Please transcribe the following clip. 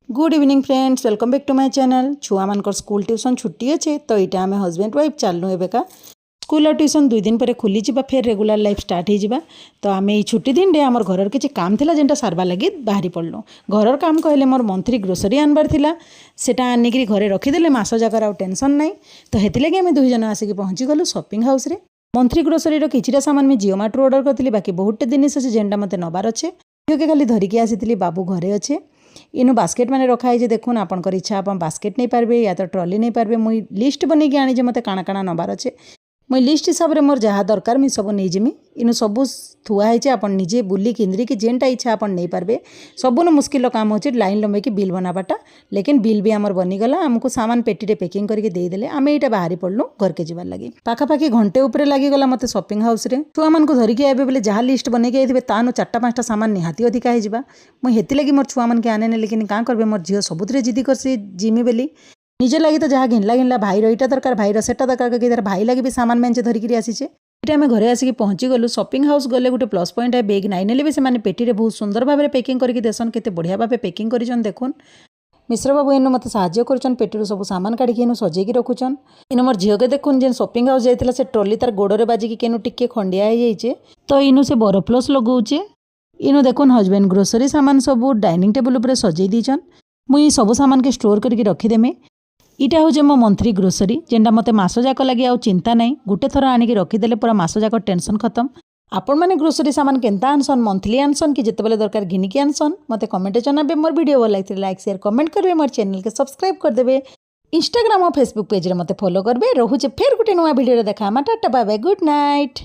Good evening friends, welcome back to my channel. छुआ मानकर school tuition छुट्टी अच्छे तो यहाँ आम हजबैंड वाइफ चलनु एबेका स्कूल और ट्यूशन 2 दिन पर खुली जा फिर रेगुलर लाइफ स्टार्ट हो जावा। तो आम ये छुट्टी दिन रे आमर घर किसी काम था जेनटा सारवा लगी बाहरी पड़लु। घर काम कहले मोर मंथली ग्रोसरी आनबार थिला, सेटा आनिकी घरे रखीदे मस जाकर आ टेंशन नाई। तो हेतिलागि आम 2 जन आसिक पहुँची गलु शॉपिंग हाउस रे। मंथली ग्रोसरी किछिटा सामान मैं जिओ मार्ट ऑर्डर करती, बाकी बहुत जिनिस अच्छे जेनटा मत नबार अच्छे। झील के खाली धरिकी आसी बाबू घरे अच्छे। इनु बास्केट मैंने रखाई देखुन आपंकर इच्छा आप बास्केट नहीं पारे या तो ट्रॉली नहीं पारे। मुई लिस्ट बन के आनी मत काଣା काଣା नबार अच्छे। मुई लिस्ट हिसाब से मोर जहाँ दरकार मुझे सब नहीं जिमी। इनु सब थुआई आप निजे बुली किंद्री कि जेनटा इच्छा आप नहीं पारे। सबुन मुस्किल काम हो लाइन लंबे कि बिल बनाबाटा, लेकिन बिल भी आमर बनीगला। आमको सामान पेटी पैकिंग करके देदेले आम यहाँ बाहरी पड़लु घर के जीवार लगी। पाखापाखि घंटे उपरे लगिगला मत शॉपिंग हाउस रे। छुआ मान धरिकी आए बोले जहाँ लिस्ट बन के आइबे तानु 4-5टा सामान निहाती अधिका हो। मुझे हेती मोर छुआ मन के आने ने, लेकिन क्या करबे मोर झील सबुतरे जिदी करसी जिमी बेली। निजे लगी तो जहाँ घिनला घिनला भाईर यहाँ दरकार भाईर सेटा दरकार कि भाई लगे भी सामान मेंचे धरिकी आसीचे। ये आम घरे आसिक पहुँची गलु। शॉपिंग हाउस गले गोटे प्लस पॉइंट है बेग नाई ने भी से पेटी बहुत सुंदर भाव में पैकिंग करके देसन। केते बढ़िया भाव पैकिंग कर देखुन। मिश्र बाबू इनु मत साहाଯ୍य कर पेटी सब सामान काढ़ी इनु सजेकी रखुचन। इनु मोर झील के देखुन जेन शॉपिंग हाउस जाइतिला से ट्रॉली तार गोड़े बाजिकी केनु टिके खंडिया हो जाइए। तो इनु से बरफ्लस लगाऊे। इनु देखुन हजबैंड ग्रोसरी सामान सब डाइनिंग टेबल उपर सजई दीचन। मुई सब सामान के स्टोर करके रखीदेमी। इटा हूँ मो मंथली ग्रोसरी जेनटा मत मस जाक लगे आ चिंता नहीं। गोटे थर आनिक रखीदे पूरा मस जाक टेंशन खत्म। आपण मैंने ग्रोसरी सामान केनता आनसन, मंथली आनसन कि जितेबाला दरकार घिनिकी आनसन, मत कमेंट जनाबे। मोर वीडियो भल लगे लाइक शेयर कमेंट करेंगे। मोर चैनल के सब्सक्राइब करदे। इंस्टाग्राम और फेसबुक पेज रे मत फॉलो करबे। रोचे फिर गोटे नुआ वीडियो देखा। Tata bye bye, good night.